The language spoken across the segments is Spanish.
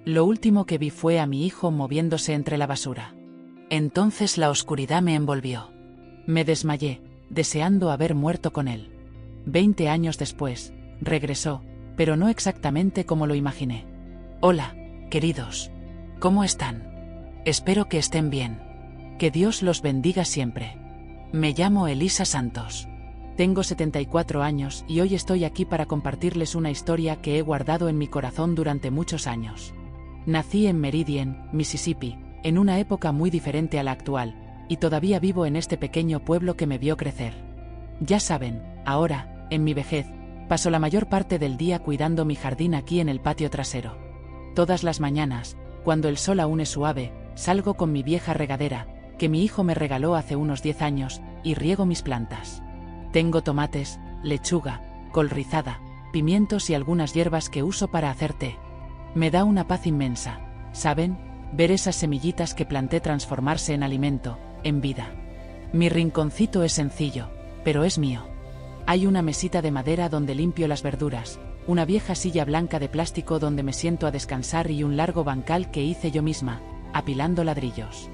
Lo último que vi fue a mi hijo moviéndose entre la basura. Entonces la oscuridad me envolvió. Me desmayé, deseando haber muerto con él. 20 años después, regresó, pero no exactamente como lo imaginé. Hola, queridos. ¿Cómo están? Espero que estén bien. Que Dios los bendiga siempre. Me llamo Elisa Santos. Tengo 74 años y hoy estoy aquí para compartirles una historia que he guardado en mi corazón durante muchos años. Nací en Meridian, Mississippi, en una época muy diferente a la actual, y todavía vivo en este pequeño pueblo que me vio crecer. Ya saben, ahora, en mi vejez, paso la mayor parte del día cuidando mi jardín aquí en el patio trasero. Todas las mañanas, cuando el sol aún es suave, salgo con mi vieja regadera, que mi hijo me regaló hace unos 10 años, y riego mis plantas. Tengo tomates, lechuga, col rizada, pimientos y algunas hierbas que uso para hacer té. Me da una paz inmensa, ¿saben? Ver esas semillitas que planté transformarse en alimento, en vida. Mi rinconcito es sencillo, pero es mío. Hay una mesita de madera donde limpio las verduras, una vieja silla blanca de plástico donde me siento a descansar y un largo bancal que hice yo misma, apilando ladrillos.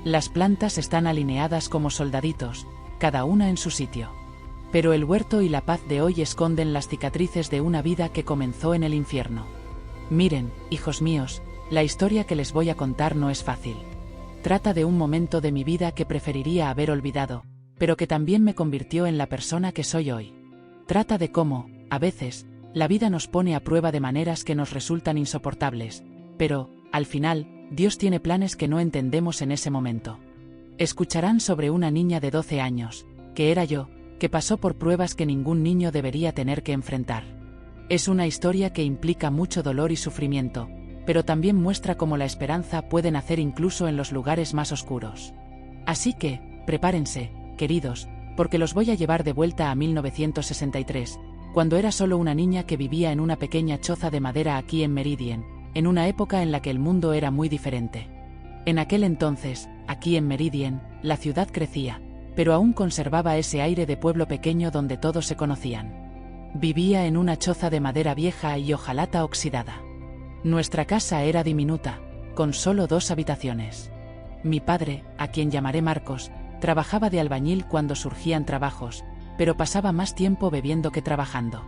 Las plantas están alineadas como soldaditos, cada una en su sitio. Pero el huerto y la paz de hoy esconden las cicatrices de una vida que comenzó en el infierno. Miren, hijos míos, la historia que les voy a contar no es fácil. Trata de un momento de mi vida que preferiría haber olvidado, pero que también me convirtió en la persona que soy hoy. Trata de cómo, a veces, la vida nos pone a prueba de maneras que nos resultan insoportables, pero, al final, Dios tiene planes que no entendemos en ese momento. Escucharán sobre una niña de 12 años, que era yo, que pasó por pruebas que ningún niño debería tener que enfrentar. Es una historia que implica mucho dolor y sufrimiento, pero también muestra cómo la esperanza puede nacer incluso en los lugares más oscuros. Así que, prepárense, queridos, porque los voy a llevar de vuelta a 1963, cuando era solo una niña que vivía en una pequeña choza de madera aquí en Meridian, en una época en la que el mundo era muy diferente. En aquel entonces, aquí en Meridian, la ciudad crecía, pero aún conservaba ese aire de pueblo pequeño donde todos se conocían. Vivía en una choza de madera vieja y hojalata oxidada. Nuestra casa era diminuta, con solo 2 habitaciones. Mi padre, a quien llamaré Marcos, trabajaba de albañil cuando surgían trabajos, pero pasaba más tiempo bebiendo que trabajando.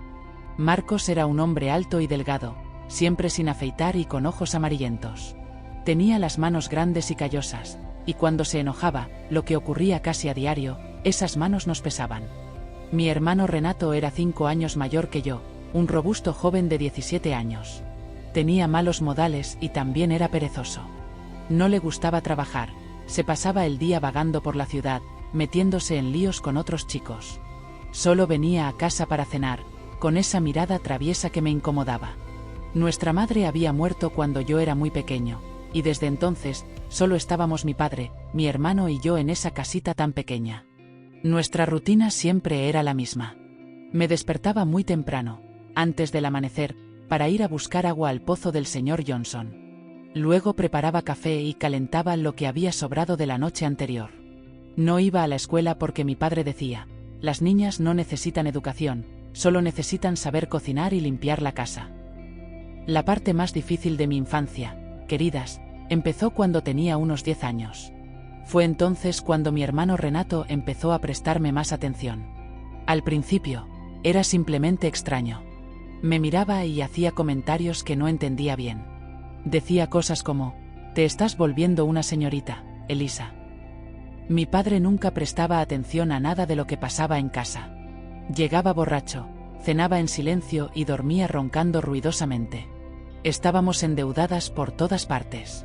Marcos era un hombre alto y delgado, siempre sin afeitar y con ojos amarillentos. Tenía las manos grandes y callosas, y cuando se enojaba, lo que ocurría casi a diario, esas manos nos pesaban. Mi hermano Renato era 5 años mayor que yo, un robusto joven de 17 años. Tenía malos modales y también era perezoso. No le gustaba trabajar, se pasaba el día vagando por la ciudad, metiéndose en líos con otros chicos. Solo venía a casa para cenar, con esa mirada traviesa que me incomodaba. Nuestra madre había muerto cuando yo era muy pequeño, y desde entonces, solo estábamos mi padre, mi hermano y yo en esa casita tan pequeña. Nuestra rutina siempre era la misma. Me despertaba muy temprano, antes del amanecer, para ir a buscar agua al pozo del señor Johnson. Luego preparaba café y calentaba lo que había sobrado de la noche anterior. No iba a la escuela porque mi padre decía, las niñas no necesitan educación, solo necesitan saber cocinar y limpiar la casa. La parte más difícil de mi infancia, queridas, empezó cuando tenía unos 10 años. Fue entonces cuando mi hermano Renato empezó a prestarme más atención. Al principio, era simplemente extraño. Me miraba y hacía comentarios que no entendía bien. Decía cosas como, «Te estás volviendo una señorita, Elisa». Mi padre nunca prestaba atención a nada de lo que pasaba en casa. Llegaba borracho, cenaba en silencio y dormía roncando ruidosamente. Estábamos endeudadas por todas partes.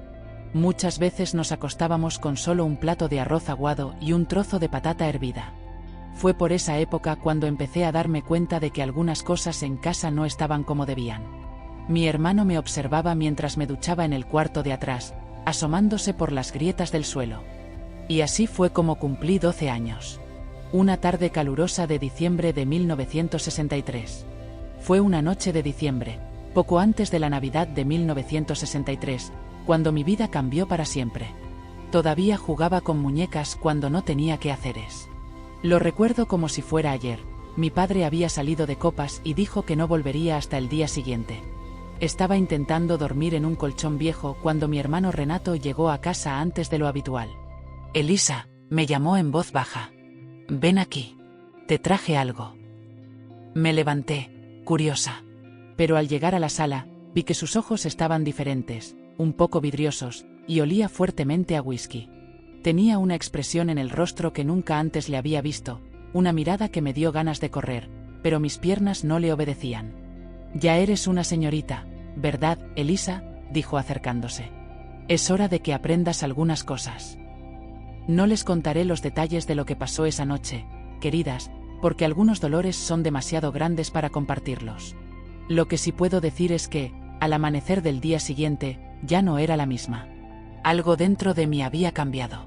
Muchas veces nos acostábamos con solo un plato de arroz aguado y un trozo de patata hervida. Fue por esa época cuando empecé a darme cuenta de que algunas cosas en casa no estaban como debían. Mi hermano me observaba mientras me duchaba en el cuarto de atrás, asomándose por las grietas del suelo. Y así fue como cumplí 12 años. Una tarde calurosa de diciembre de 1963. Fue una noche de diciembre, poco antes de la Navidad de 1963, cuando mi vida cambió para siempre. Todavía jugaba con muñecas cuando no tenía quehaceres. Lo recuerdo como si fuera ayer. Mi padre había salido de copas y dijo que no volvería hasta el día siguiente. Estaba intentando dormir en un colchón viejo cuando mi hermano Renato llegó a casa antes de lo habitual. «Elisa», me llamó en voz baja. «Ven aquí. Te traje algo». Me levanté, curiosa. Pero al llegar a la sala, vi que sus ojos estaban diferentes, un poco vidriosos, y olía fuertemente a whisky. Tenía una expresión en el rostro que nunca antes le había visto, una mirada que me dio ganas de correr, pero mis piernas no le obedecían. «Ya eres una señorita, ¿verdad, Elisa?», dijo acercándose. «Es hora de que aprendas algunas cosas. No les contaré los detalles de lo que pasó esa noche, queridas, porque algunos dolores son demasiado grandes para compartirlos. Lo que sí puedo decir es que, al amanecer del día siguiente, ya no era la misma. Algo dentro de mí había cambiado.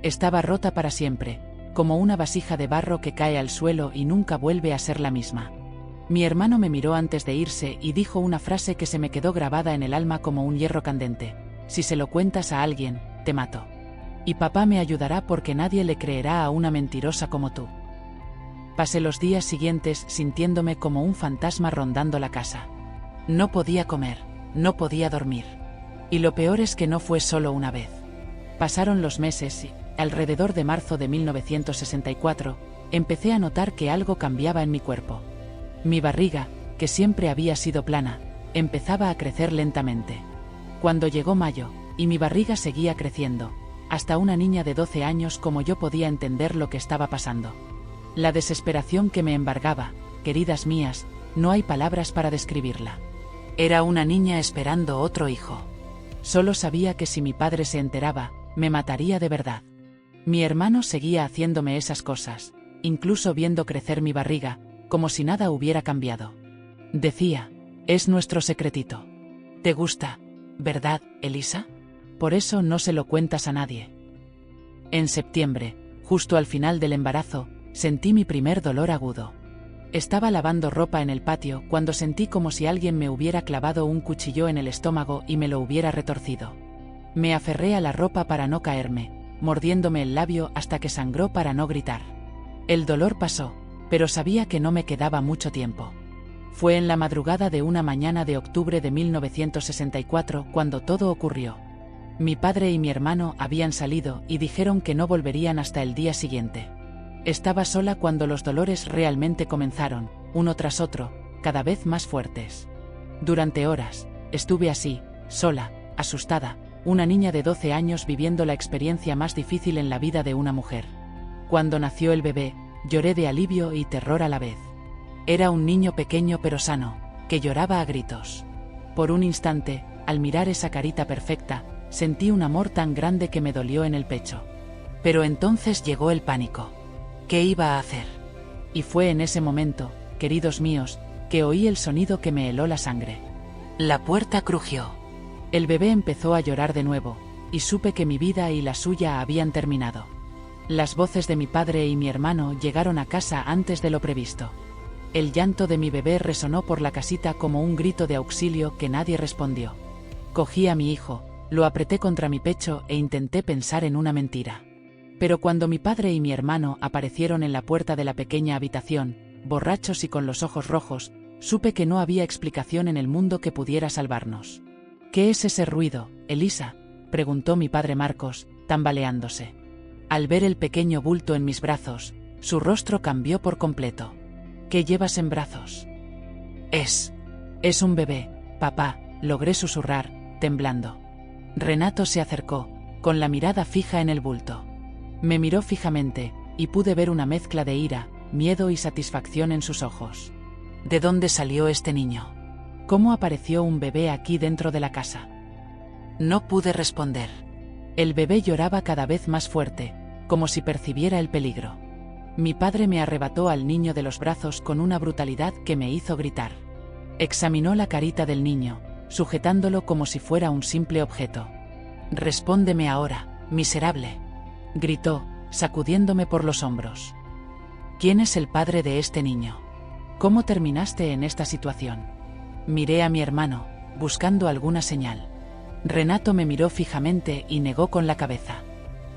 Estaba rota para siempre, como una vasija de barro que cae al suelo y nunca vuelve a ser la misma». Mi hermano me miró antes de irse y dijo una frase que se me quedó grabada en el alma como un hierro candente: «Si se lo cuentas a alguien, te mato. Y papá me ayudará porque nadie le creerá a una mentirosa como tú». Pasé los días siguientes sintiéndome como un fantasma rondando la casa. No podía comer, no podía dormir. Y lo peor es que no fue solo una vez. Pasaron los meses y, alrededor de marzo de 1964, empecé a notar que algo cambiaba en mi cuerpo. Mi barriga, que siempre había sido plana, empezaba a crecer lentamente. Cuando llegó mayo, y mi barriga seguía creciendo, hasta una niña de 12 años como yo podía entender lo que estaba pasando. La desesperación que me embargaba, queridas mías, no hay palabras para describirla. Era una niña esperando otro hijo. Solo sabía que si mi padre se enteraba, me mataría de verdad. Mi hermano seguía haciéndome esas cosas, incluso viendo crecer mi barriga, como si nada hubiera cambiado. Decía: «Es nuestro secretito. ¿Te gusta, verdad, Elisa? Por eso no se lo cuentas a nadie». En septiembre, justo al final del embarazo, sentí mi primer dolor agudo. Estaba lavando ropa en el patio cuando sentí como si alguien me hubiera clavado un cuchillo en el estómago y me lo hubiera retorcido. Me aferré a la ropa para no caerme, mordiéndome el labio hasta que sangró para no gritar. El dolor pasó, pero sabía que no me quedaba mucho tiempo. Fue en la madrugada de una mañana de octubre de 1964 cuando todo ocurrió. Mi padre y mi hermano habían salido y dijeron que no volverían hasta el día siguiente. Estaba sola cuando los dolores realmente comenzaron, uno tras otro, cada vez más fuertes. Durante horas, estuve así, sola, asustada, una niña de 12 años viviendo la experiencia más difícil en la vida de una mujer. Cuando nació el bebé, lloré de alivio y terror a la vez. Era un niño pequeño pero sano, que lloraba a gritos. Por un instante, al mirar esa carita perfecta, sentí un amor tan grande que me dolió en el pecho. Pero entonces llegó el pánico. ¿Qué iba a hacer? Y fue en ese momento, queridos míos, que oí el sonido que me heló la sangre. La puerta crujió. El bebé empezó a llorar de nuevo, y supe que mi vida y la suya habían terminado. Las voces de mi padre y mi hermano llegaron a casa antes de lo previsto. El llanto de mi bebé resonó por la casita como un grito de auxilio que nadie respondió. Cogí a mi hijo, lo apreté contra mi pecho e intenté pensar en una mentira. Pero cuando mi padre y mi hermano aparecieron en la puerta de la pequeña habitación, borrachos y con los ojos rojos, supe que no había explicación en el mundo que pudiera salvarnos. «¿Qué es ese ruido, Elisa?», preguntó mi padre Marcos, tambaleándose. Al ver el pequeño bulto en mis brazos, su rostro cambió por completo. «¿Qué llevas en brazos?» Es un bebé, papá», logré susurrar, temblando. Renato se acercó, con la mirada fija en el bulto. Me miró fijamente, y pude ver una mezcla de ira, miedo y satisfacción en sus ojos. ¿De dónde salió este niño? ¿Cómo apareció un bebé aquí dentro de la casa? No pude responder. El bebé lloraba cada vez más fuerte, como si percibiera el peligro. Mi padre me arrebató al niño de los brazos con una brutalidad que me hizo gritar. Examinó la carita del niño, sujetándolo como si fuera un simple objeto. «Respóndeme ahora, miserable», gritó, sacudiéndome por los hombros. «¿Quién es el padre de este niño? ¿Cómo terminaste en esta situación?» Miré a mi hermano, buscando alguna señal. Renato me miró fijamente y negó con la cabeza.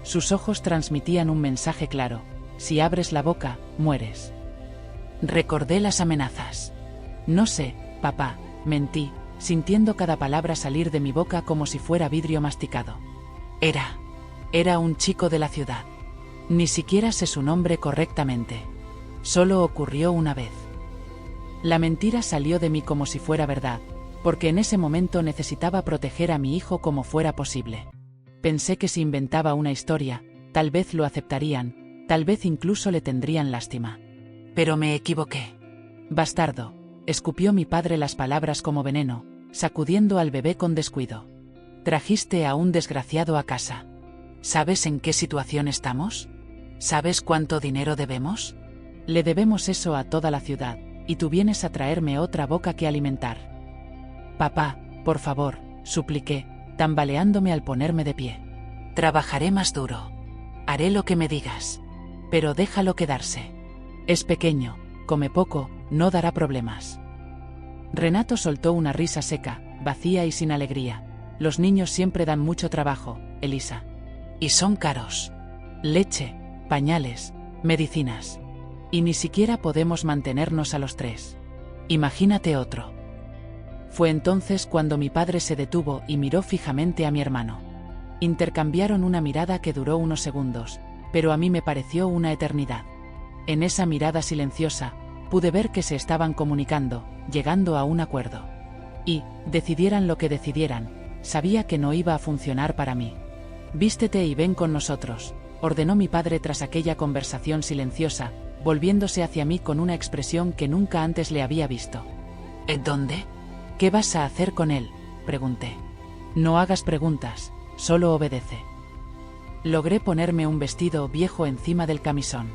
Sus ojos transmitían un mensaje claro: si abres la boca, mueres. Recordé las amenazas. «No sé, papá», mentí, sintiendo cada palabra salir de mi boca como si fuera vidrio masticado. Era un chico de la ciudad. Ni siquiera sé su nombre correctamente. Solo ocurrió una vez. La mentira salió de mí como si fuera verdad, porque en ese momento necesitaba proteger a mi hijo como fuera posible. Pensé que si inventaba una historia, tal vez lo aceptarían, tal vez incluso le tendrían lástima. Pero me equivoqué. Bastardo, escupió mi padre las palabras como veneno, sacudiendo al bebé con descuido. Trajiste a un desgraciado a casa. ¿Sabes en qué situación estamos? ¿Sabes cuánto dinero debemos? Le debemos eso a toda la ciudad, y tú vienes a traerme otra boca que alimentar. Papá, por favor, supliqué, tambaleándome al ponerme de pie. Trabajaré más duro. Haré lo que me digas. Pero déjalo quedarse. Es pequeño, come poco, no dará problemas. Renato soltó una risa seca, vacía y sin alegría. Los niños siempre dan mucho trabajo, Elisa. Y son caros. Leche, pañales, medicinas. Y ni siquiera podemos mantenernos a los 3. Imagínate otro. Fue entonces cuando mi padre se detuvo y miró fijamente a mi hermano. Intercambiaron una mirada que duró unos segundos, pero a mí me pareció una eternidad. En esa mirada silenciosa, pude ver que se estaban comunicando, llegando a un acuerdo. Y, decidieran lo que decidieran, sabía que no iba a funcionar para mí. Vístete y ven con nosotros, ordenó mi padre tras aquella conversación silenciosa, volviéndose hacia mí con una expresión que nunca antes le había visto. ¿En dónde? ¿Qué vas a hacer con él?, pregunté. No hagas preguntas, solo obedece. Logré ponerme un vestido viejo encima del camisón.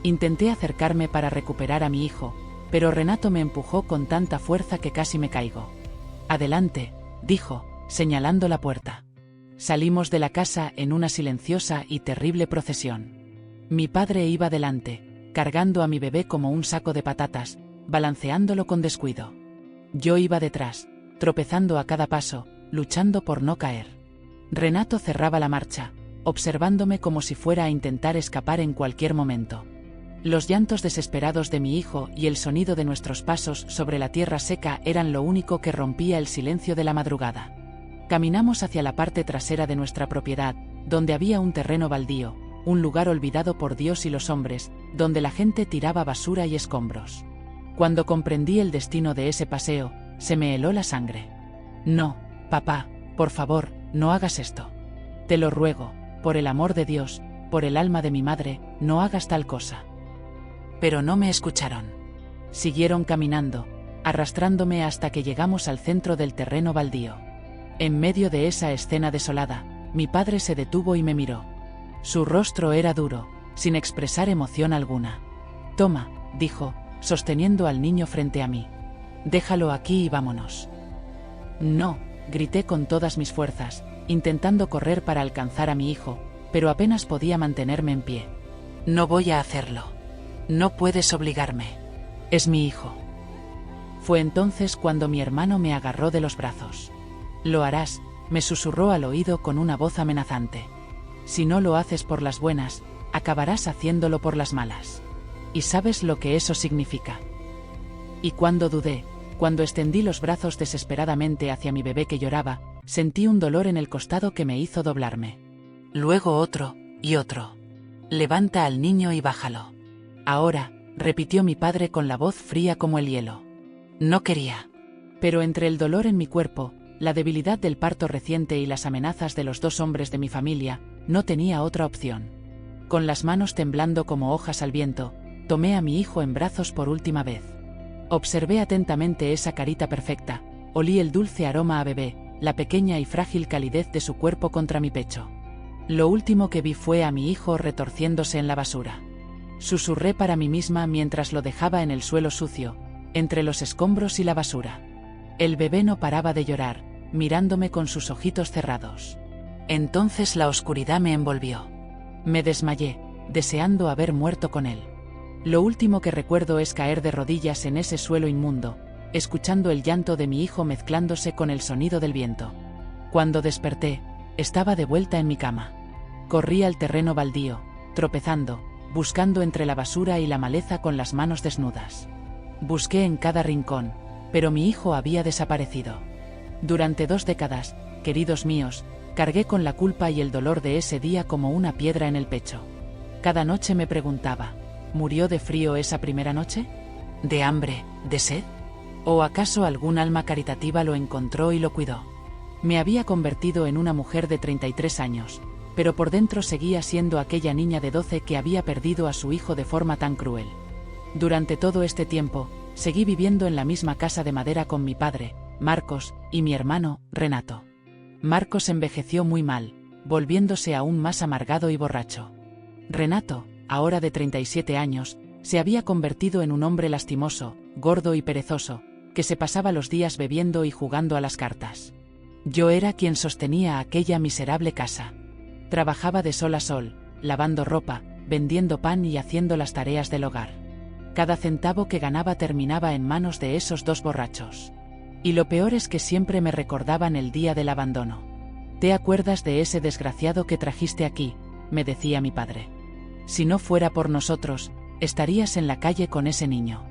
Intenté acercarme para recuperar a mi hijo, pero Renato me empujó con tanta fuerza que casi me caigo. Adelante, dijo, señalando la puerta. Salimos de la casa en una silenciosa y terrible procesión. Mi padre iba delante, cargando a mi bebé como un saco de patatas, balanceándolo con descuido. Yo iba detrás, tropezando a cada paso, luchando por no caer. Renato cerraba la marcha, observándome como si fuera a intentar escapar en cualquier momento. Los llantos desesperados de mi hijo y el sonido de nuestros pasos sobre la tierra seca eran lo único que rompía el silencio de la madrugada. Caminamos hacia la parte trasera de nuestra propiedad, donde había un terreno baldío, un lugar olvidado por Dios y los hombres, donde la gente tiraba basura y escombros. Cuando comprendí el destino de ese paseo, se me heló la sangre. No, papá, por favor, no hagas esto. Te lo ruego, por el amor de Dios, por el alma de mi madre, no hagas tal cosa. Pero no me escucharon. Siguieron caminando, arrastrándome hasta que llegamos al centro del terreno baldío. En medio de esa escena desolada, mi padre se detuvo y me miró. Su rostro era duro, sin expresar emoción alguna. Toma, dijo, sosteniendo al niño frente a mí. Déjalo aquí y vámonos. No, grité con todas mis fuerzas, intentando correr para alcanzar a mi hijo, pero apenas podía mantenerme en pie. No voy a hacerlo. No puedes obligarme. Es mi hijo. Fue entonces cuando mi hermano me agarró de los brazos. Lo harás, me susurró al oído con una voz amenazante. Si no lo haces por las buenas, acabarás haciéndolo por las malas. ¿Y sabes lo que eso significa? Y cuando dudé, cuando extendí los brazos desesperadamente hacia mi bebé que lloraba, sentí un dolor en el costado que me hizo doblarme. Luego otro, y otro. Levanta al niño y bájalo. Ahora, repitió mi padre con la voz fría como el hielo. No quería. Pero entre el dolor en mi cuerpo, la debilidad del parto reciente y las amenazas de los 2 hombres de mi familia, no tenía otra opción. Con las manos temblando como hojas al viento, tomé a mi hijo en brazos por última vez. Observé atentamente esa carita perfecta, olí el dulce aroma a bebé, la pequeña y frágil calidez de su cuerpo contra mi pecho. Lo último que vi fue a mi hijo retorciéndose en la basura. Susurré para mí misma mientras lo dejaba en el suelo sucio, entre los escombros y la basura. El bebé no paraba de llorar, mirándome con sus ojitos cerrados. Entonces la oscuridad me envolvió. Me desmayé, deseando haber muerto con él. Lo último que recuerdo es caer de rodillas en ese suelo inmundo, escuchando el llanto de mi hijo mezclándose con el sonido del viento. Cuando desperté, estaba de vuelta en mi cama. Corrí al terreno baldío, tropezando, buscando entre la basura y la maleza con las manos desnudas. Busqué en cada rincón, pero mi hijo había desaparecido. Durante 2 décadas, queridos míos, cargué con la culpa y el dolor de ese día como una piedra en el pecho. Cada noche me preguntaba, ¿murió de frío esa primera noche? ¿De hambre? ¿De sed? ¿O acaso algún alma caritativa lo encontró y lo cuidó? Me había convertido en una mujer de 33 años, pero por dentro seguía siendo aquella niña de 12 que había perdido a su hijo de forma tan cruel. Durante todo este tiempo, seguí viviendo en la misma casa de madera con mi padre, Marcos, y mi hermano, Renato. Marcos envejeció muy mal, volviéndose aún más amargado y borracho. Renato, ahora de 37 años, se había convertido en un hombre lastimoso, gordo y perezoso, que se pasaba los días bebiendo y jugando a las cartas. Yo era quien sostenía aquella miserable casa. Trabajaba de sol a sol, lavando ropa, vendiendo pan y haciendo las tareas del hogar. Cada centavo que ganaba terminaba en manos de esos 2 borrachos. Y lo peor es que siempre me recordaban el día del abandono. ¿Te acuerdas de ese desgraciado que trajiste aquí?, me decía mi padre. Si no fuera por nosotros, estarías en la calle con ese niño.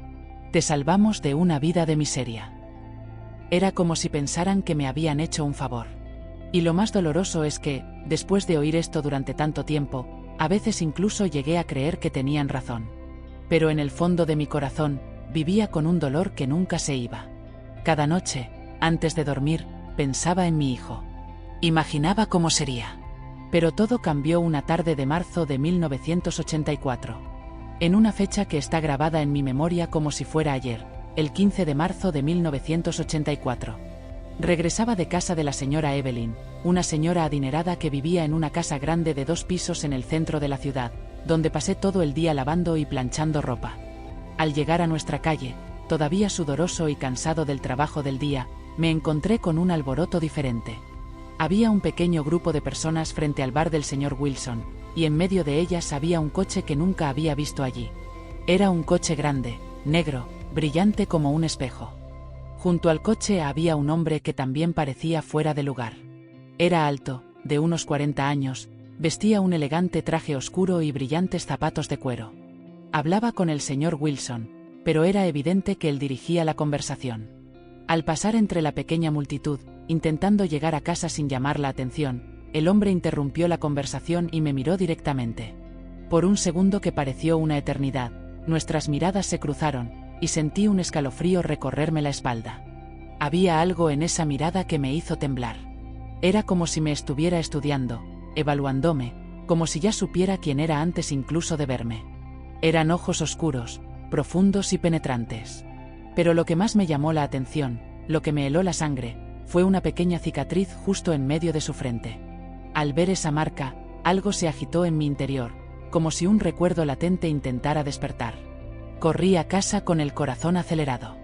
Te salvamos de una vida de miseria. Era como si pensaran que me habían hecho un favor. Y lo más doloroso es que, después de oír esto durante tanto tiempo, a veces incluso llegué a creer que tenían razón. Pero en el fondo de mi corazón, vivía con un dolor que nunca se iba. Cada noche, antes de dormir, pensaba en mi hijo. Imaginaba cómo sería. Pero todo cambió una tarde de marzo de 1984. En una fecha que está grabada en mi memoria como si fuera ayer, el 15 de marzo de 1984. Regresaba de casa de la señora Evelyn, una señora adinerada que vivía en una casa grande de 2 pisos en el centro de la ciudad, donde pasé todo el día lavando y planchando ropa. Al llegar a nuestra calle, todavía sudoroso y cansado del trabajo del día, me encontré con un alboroto diferente. Había un pequeño grupo de personas frente al bar del señor Wilson, y en medio de ellas había un coche que nunca había visto allí. Era un coche grande, negro, brillante como un espejo. Junto al coche había un hombre que también parecía fuera de lugar. Era alto, de unos 40 años, vestía un elegante traje oscuro y brillantes zapatos de cuero. Hablaba con el señor Wilson, pero era evidente que él dirigía la conversación. Al pasar entre la pequeña multitud, intentando llegar a casa sin llamar la atención, el hombre interrumpió la conversación y me miró directamente. Por un segundo que pareció una eternidad, nuestras miradas se cruzaron, y sentí un escalofrío recorrerme la espalda. Había algo en esa mirada que me hizo temblar. Era como si me estuviera estudiando, evaluándome, como si ya supiera quién era antes incluso de verme. Eran ojos oscuros, profundos y penetrantes. Pero lo que más me llamó la atención, lo que me heló la sangre, fue una pequeña cicatriz justo en medio de su frente. Al ver esa marca, algo se agitó en mi interior, como si un recuerdo latente intentara despertar. Corrí a casa con el corazón acelerado.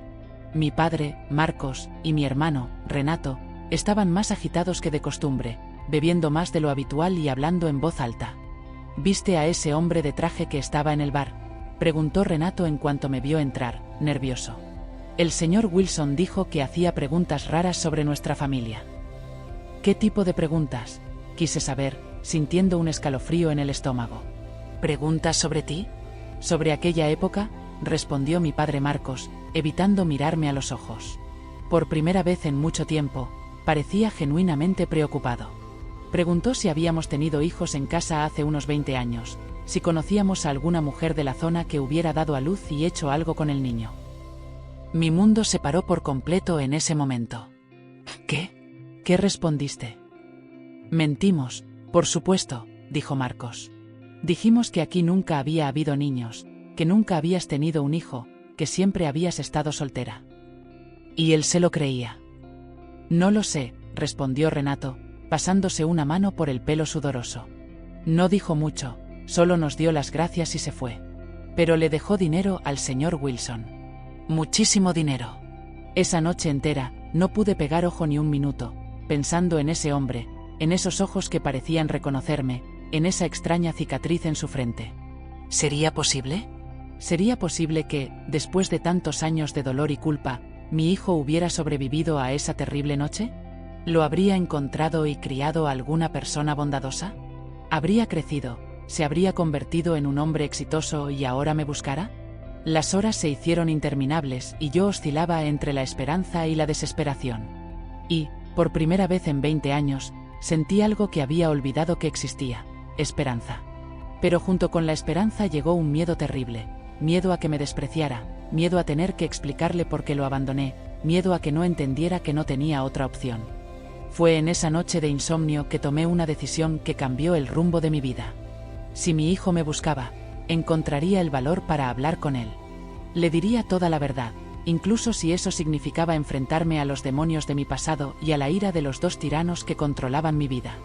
Mi padre, Marcos, y mi hermano, Renato, estaban más agitados que de costumbre, bebiendo más de lo habitual y hablando en voz alta. ¿Viste a ese hombre de traje que estaba en el bar?, preguntó Renato en cuanto me vio entrar, nervioso. El señor Wilson dijo que hacía preguntas raras sobre nuestra familia. ¿Qué tipo de preguntas?, quise saber, sintiendo un escalofrío en el estómago. ¿Preguntas sobre ti? ¿Sobre aquella época?, respondió mi padre Marcos, evitando mirarme a los ojos. Por primera vez en mucho tiempo, parecía genuinamente preocupado. Preguntó si habíamos tenido hijos en casa hace unos 20 años, si conocíamos a alguna mujer de la zona que hubiera dado a luz y hecho algo con el niño. Mi mundo se paró por completo en ese momento. ¿Qué? ¿Qué respondiste? Mentimos, por supuesto, dijo Marcos. Dijimos que aquí nunca había habido niños, que nunca habías tenido un hijo, que siempre habías estado soltera. ¿Y él se lo creía? No lo sé, respondió Renato, pasándose una mano por el pelo sudoroso. No dijo mucho, solo nos dio las gracias y se fue. Pero le dejó dinero al señor Wilson. Muchísimo dinero. Esa noche entera, no pude pegar ojo ni un minuto, pensando en ese hombre, en esos ojos que parecían reconocerme, en esa extraña cicatriz en su frente. ¿Sería posible? ¿Sería posible que, después de tantos años de dolor y culpa, mi hijo hubiera sobrevivido a esa terrible noche? ¿Lo habría encontrado y criado alguna persona bondadosa? ¿Habría crecido, se habría convertido en un hombre exitoso y ahora me buscara? Las horas se hicieron interminables y yo oscilaba entre la esperanza y la desesperación. Y, por primera vez en 20 años, sentí algo que había olvidado que existía: esperanza. Pero junto con la esperanza llegó un miedo terrible, miedo a que me despreciara, miedo a tener que explicarle por qué lo abandoné, miedo a que no entendiera que no tenía otra opción. Fue en esa noche de insomnio que tomé una decisión que cambió el rumbo de mi vida. Si mi hijo me buscaba, encontraría el valor para hablar con él. Le diría toda la verdad, incluso si eso significaba enfrentarme a los demonios de mi pasado y a la ira de los dos tiranos que controlaban mi vida.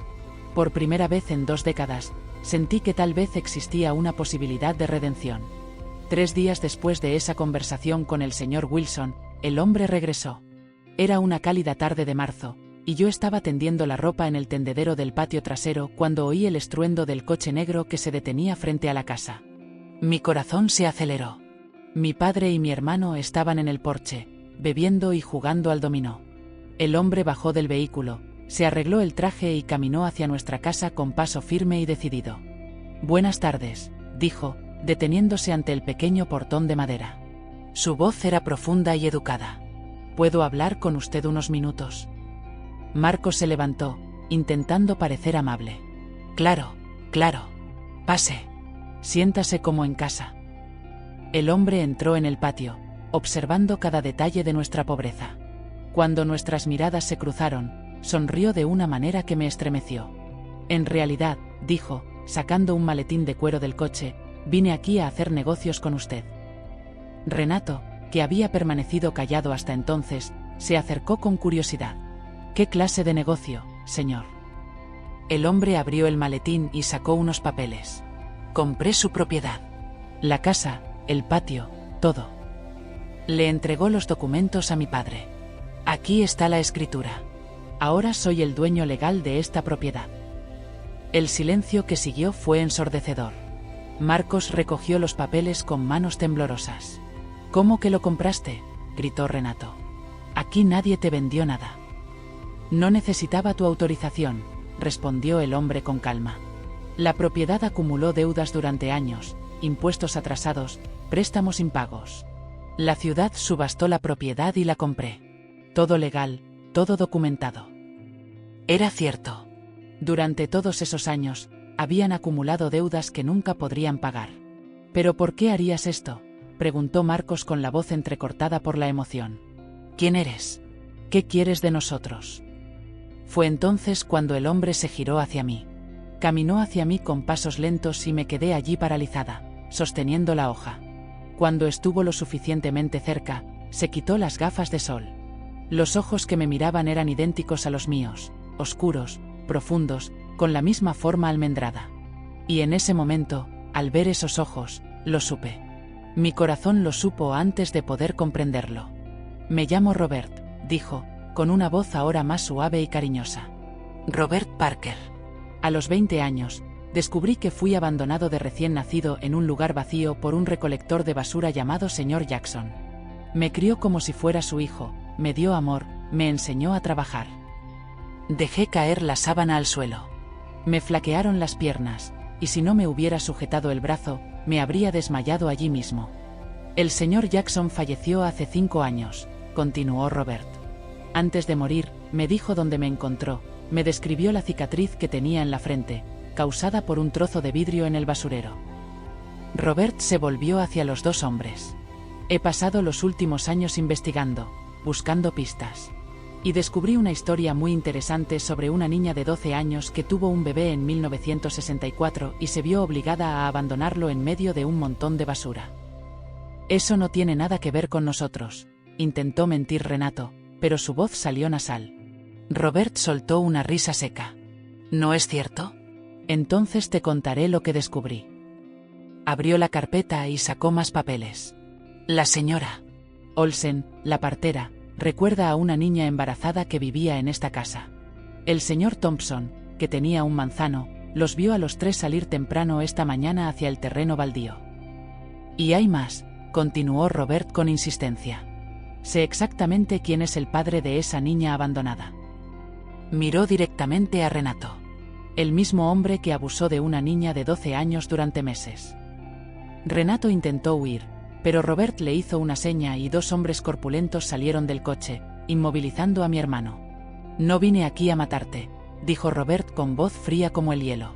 Por primera vez en 2 décadas, sentí que tal vez existía una posibilidad de redención. 3 días después de esa conversación con el señor Wilson, el hombre regresó. Era una cálida tarde de marzo, y yo estaba tendiendo la ropa en el tendedero del patio trasero cuando oí el estruendo del coche negro que se detenía frente a la casa. Mi corazón se aceleró. Mi padre y mi hermano estaban en el porche, bebiendo y jugando al dominó. El hombre bajó del vehículo, se arregló el traje y caminó hacia nuestra casa con paso firme y decidido. «Buenas tardes», dijo, deteniéndose ante el pequeño portón de madera. Su voz era profunda y educada. «¿Puedo hablar con usted unos minutos?». Marcos se levantó, intentando parecer amable. «Claro, claro. Pase. Siéntase como en casa». El hombre entró en el patio, observando cada detalle de nuestra pobreza. Cuando nuestras miradas se cruzaron, sonrió de una manera que me estremeció. «En realidad», dijo, sacando un maletín de cuero del coche, «vine aquí a hacer negocios con usted». Renato, que había permanecido callado hasta entonces, se acercó con curiosidad. «¿Qué clase de negocio, señor?». El hombre abrió el maletín y sacó unos papeles. «Compré su propiedad. La casa, el patio, todo». Le entregó los documentos a mi padre. «Aquí está la escritura. Ahora soy el dueño legal de esta propiedad». El silencio que siguió fue ensordecedor. Marcos recogió los papeles con manos temblorosas. «¿Cómo que lo compraste?», gritó Renato. «Aquí nadie te vendió nada». «No necesitaba tu autorización», respondió el hombre con calma. «La propiedad acumuló deudas durante años, impuestos atrasados, préstamos impagos. La ciudad subastó la propiedad y la compré. Todo legal, todo documentado». Era cierto. Durante todos esos años, habían acumulado deudas que nunca podrían pagar. «¿Pero por qué harías esto?», preguntó Marcos con la voz entrecortada por la emoción. «¿Quién eres? ¿Qué quieres de nosotros?». Fue entonces cuando el hombre se giró hacia mí. Caminó hacia mí con pasos lentos y me quedé allí paralizada, sosteniendo la hoja. Cuando estuvo lo suficientemente cerca, se quitó las gafas de sol. Los ojos que me miraban eran idénticos a los míos, oscuros, profundos, con la misma forma almendrada. Y en ese momento, al ver esos ojos, lo supe. Mi corazón lo supo antes de poder comprenderlo. «Me llamo Robert», dijo, con una voz ahora más suave y cariñosa. «Robert Parker». A los 20 años, descubrí que fui abandonado de recién nacido en un lugar vacío por un recolector de basura llamado señor Jackson. Me crió como si fuera su hijo, me dio amor, me enseñó a trabajar. Dejé caer la sábana al suelo. Me flaquearon las piernas, y si no me hubiera sujetado el brazo, me habría desmayado allí mismo. «El señor Jackson falleció hace 5 años», continuó Robert. «Antes de morir, me dijo dónde me encontró, me describió la cicatriz que tenía en la frente, causada por un trozo de vidrio en el basurero». Robert se volvió hacia los 2 hombres. «He pasado los últimos años investigando, buscando pistas. Y descubrí una historia muy interesante sobre una niña de 12 años que tuvo un bebé en 1964 y se vio obligada a abandonarlo en medio de un montón de basura. Eso no tiene nada que ver con nosotros», intentó mentir Renato, pero su voz salió nasal. Robert soltó una risa seca. «¿No es cierto? Entonces te contaré lo que descubrí». Abrió la carpeta y sacó más papeles. «La señora Olsen, la partera, recuerda a una niña embarazada que vivía en esta casa. El señor Thompson, que tenía un manzano, los vio a los 3 salir temprano esta mañana hacia el terreno baldío. Y hay más», continuó Robert con insistencia. «Sé exactamente quién es el padre de esa niña abandonada». Miró directamente a Renato. «El mismo hombre que abusó de una niña de 12 años durante meses». Renato intentó huir, pero Robert le hizo una seña y 2 hombres corpulentos salieron del coche, inmovilizando a mi hermano. No vine aquí a matarte, dijo Robert con voz fría como el hielo.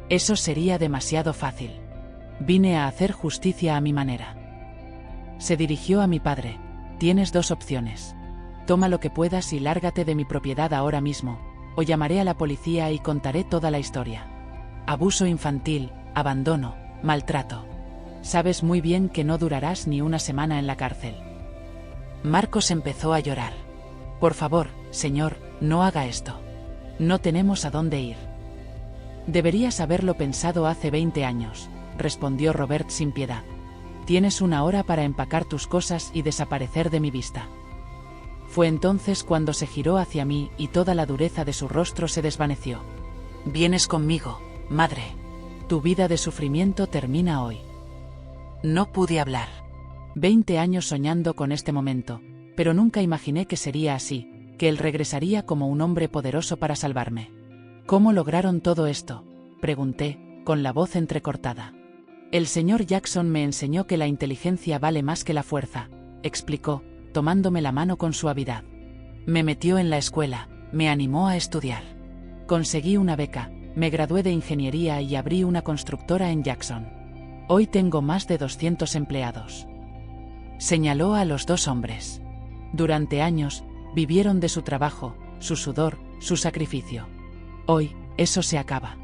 Eso sería demasiado fácil. Vine a hacer justicia a mi manera. Se dirigió a mi padre. Tienes dos opciones. Toma lo que puedas y lárgate de mi propiedad ahora mismo, o llamaré a la policía y contaré toda la historia. Abuso infantil, abandono, maltrato. Sabes muy bien que no durarás ni una semana en la cárcel. Marcos empezó a llorar. Por favor, señor, no haga esto. No tenemos a dónde ir. Deberías haberlo pensado hace 20 años, respondió Robert sin piedad. Tienes una hora para empacar tus cosas y desaparecer de mi vista. Fue entonces cuando se giró hacia mí y toda la dureza de su rostro se desvaneció. Vienes conmigo, madre. Tu vida de sufrimiento termina hoy. No pude hablar. 20 años soñando con este momento, pero nunca imaginé que sería así, que él regresaría como un hombre poderoso para salvarme. ¿Cómo lograron todo esto?, pregunté, con la voz entrecortada. El señor Jackson me enseñó que la inteligencia vale más que la fuerza, explicó, tomándome la mano con suavidad. Me metió en la escuela, me animó a estudiar. Conseguí una beca, me gradué de ingeniería y abrí una constructora en Jackson. Hoy tengo más de 200 empleados. Señaló a los dos hombres. Durante años, vivieron de su trabajo, su sudor, su sacrificio. Hoy, eso se acaba.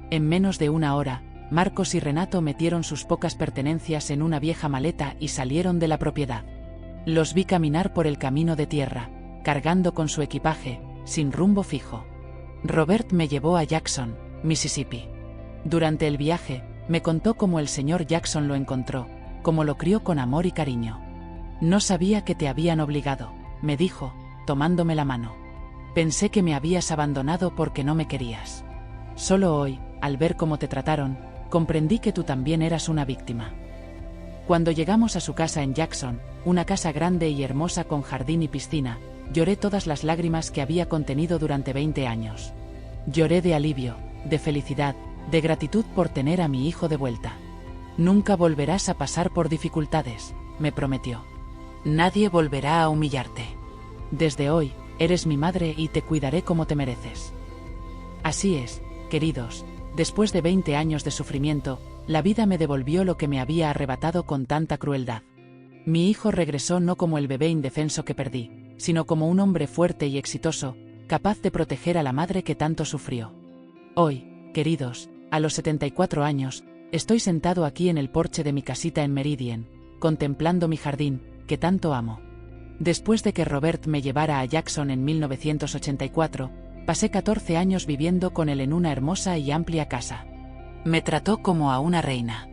En menos de una hora, Marcos y Renato metieron sus pocas pertenencias en una vieja maleta y salieron de la propiedad. Los vi caminar por el camino de tierra, cargando con su equipaje, sin rumbo fijo. Robert me llevó a Jackson, Mississippi. Durante el viaje, me contó cómo el señor Jackson lo encontró, cómo lo crió con amor y cariño. No sabía que te habían obligado, me dijo, tomándome la mano. Pensé que me habías abandonado porque no me querías. Solo hoy, al ver cómo te trataron, comprendí que tú también eras una víctima. Cuando llegamos a su casa en Jackson, una casa grande y hermosa con jardín y piscina, lloré todas las lágrimas que había contenido durante 20 años. Lloré de alivio, de felicidad, de gratitud por tener a mi hijo de vuelta. Nunca volverás a pasar por dificultades, me prometió. Nadie volverá a humillarte. Desde hoy, eres mi madre y te cuidaré como te mereces. Así es, queridos, después de 20 años de sufrimiento, la vida me devolvió lo que me había arrebatado con tanta crueldad. Mi hijo regresó no como el bebé indefenso que perdí, sino como un hombre fuerte y exitoso, capaz de proteger a la madre que tanto sufrió. Hoy, queridos, a los 74 años, estoy sentado aquí en el porche de mi casita en Meridian, contemplando mi jardín, que tanto amo. Después de que Robert me llevara a Jackson en 1984, pasé 14 años viviendo con él en una hermosa y amplia casa. Me trató como a una reina.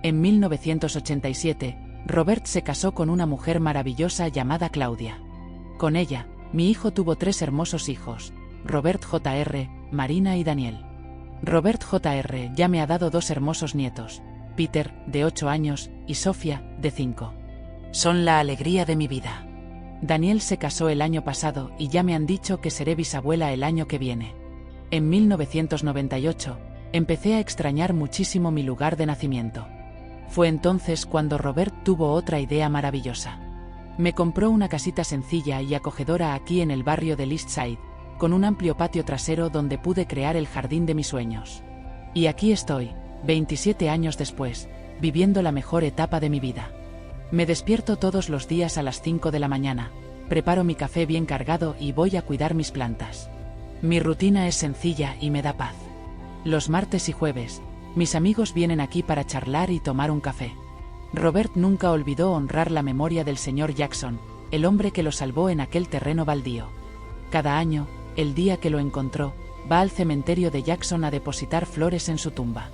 En 1987, Robert se casó con una mujer maravillosa llamada Claudia. Con ella, mi hijo tuvo 3 hermosos hijos, Robert Jr., Marina y Daniel. Robert Jr. ya me ha dado 2 hermosos nietos, Peter, de 8 años, y Sofía, de 5. Son la alegría de mi vida. Daniel se casó el año pasado y ya me han dicho que seré bisabuela el año que viene. En 1998, empecé a extrañar muchísimo mi lugar de nacimiento. Fue entonces cuando Robert tuvo otra idea maravillosa. Me compró una casita sencilla y acogedora aquí en el barrio del East Side, con un amplio patio trasero donde pude crear el jardín de mis sueños. Y aquí estoy, 27 años después, viviendo la mejor etapa de mi vida. Me despierto todos los días a las 5 de la mañana, preparo mi café bien cargado y voy a cuidar mis plantas. Mi rutina es sencilla y me da paz. Los martes y jueves, mis amigos vienen aquí para charlar y tomar un café. Robert nunca olvidó honrar la memoria del señor Jackson, el hombre que lo salvó en aquel terreno baldío. Cada año, el día que lo encontró, va al cementerio de Jackson a depositar flores en su tumba.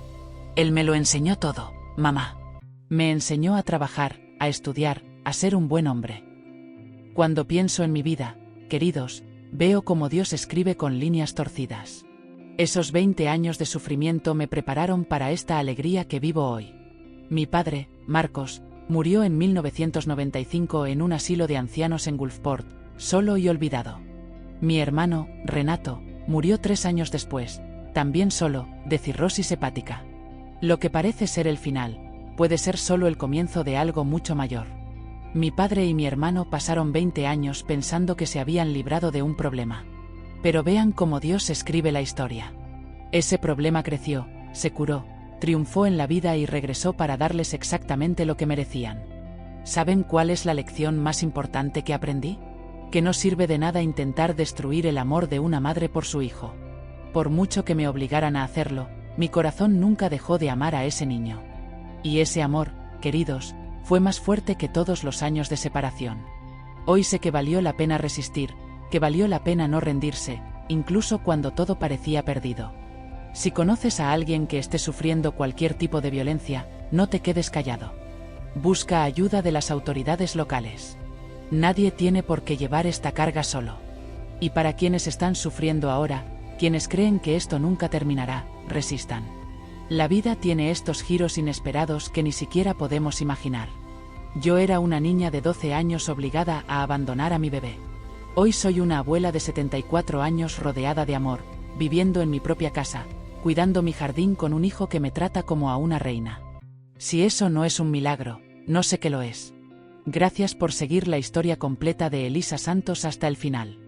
Él me lo enseñó todo, mamá. Me enseñó a trabajar, a estudiar, a ser un buen hombre. Cuando pienso en mi vida, queridos, veo cómo Dios escribe con líneas torcidas. Esos 20 años de sufrimiento me prepararon para esta alegría que vivo hoy. Mi padre, Marcos, murió en 1995 en un asilo de ancianos en Gulfport, solo y olvidado. Mi hermano, Renato, murió 3 años después, también solo, de cirrosis hepática. Lo que parece ser el final, puede ser solo el comienzo de algo mucho mayor. Mi padre y mi hermano pasaron 20 años pensando que se habían librado de un problema. Pero vean cómo Dios escribe la historia. Ese problema creció, se curó, triunfó en la vida y regresó para darles exactamente lo que merecían. ¿Saben cuál es la lección más importante que aprendí? Que no sirve de nada intentar destruir el amor de una madre por su hijo. Por mucho que me obligaran a hacerlo, mi corazón nunca dejó de amar a ese niño. Y ese amor, queridos, fue más fuerte que todos los años de separación. Hoy sé que valió la pena resistir, que valió la pena no rendirse, incluso cuando todo parecía perdido. Si conoces a alguien que esté sufriendo cualquier tipo de violencia, no te quedes callado. Busca ayuda de las autoridades locales. Nadie tiene por qué llevar esta carga solo. Y para quienes están sufriendo ahora, quienes creen que esto nunca terminará, resistan. La vida tiene estos giros inesperados que ni siquiera podemos imaginar. Yo era una niña de 12 años obligada a abandonar a mi bebé. Hoy soy una abuela de 74 años rodeada de amor, viviendo en mi propia casa, cuidando mi jardín con un hijo que me trata como a una reina. Si eso no es un milagro, no sé qué lo es. Gracias por seguir la historia completa de Elisa Santos hasta el final.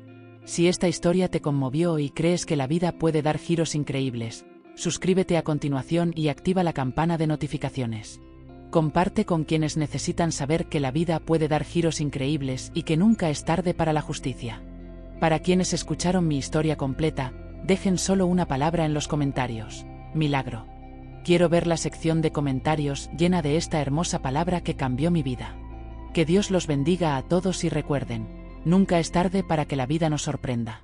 Si esta historia te conmovió y crees que la vida puede dar giros increíbles, suscríbete a continuación y activa la campana de notificaciones. Comparte con quienes necesitan saber que la vida puede dar giros increíbles y que nunca es tarde para la justicia. Para quienes escucharon mi historia completa, dejen solo una palabra en los comentarios: milagro. Quiero ver la sección de comentarios llena de esta hermosa palabra que cambió mi vida. Que Dios los bendiga a todos y recuerden, nunca es tarde para que la vida nos sorprenda.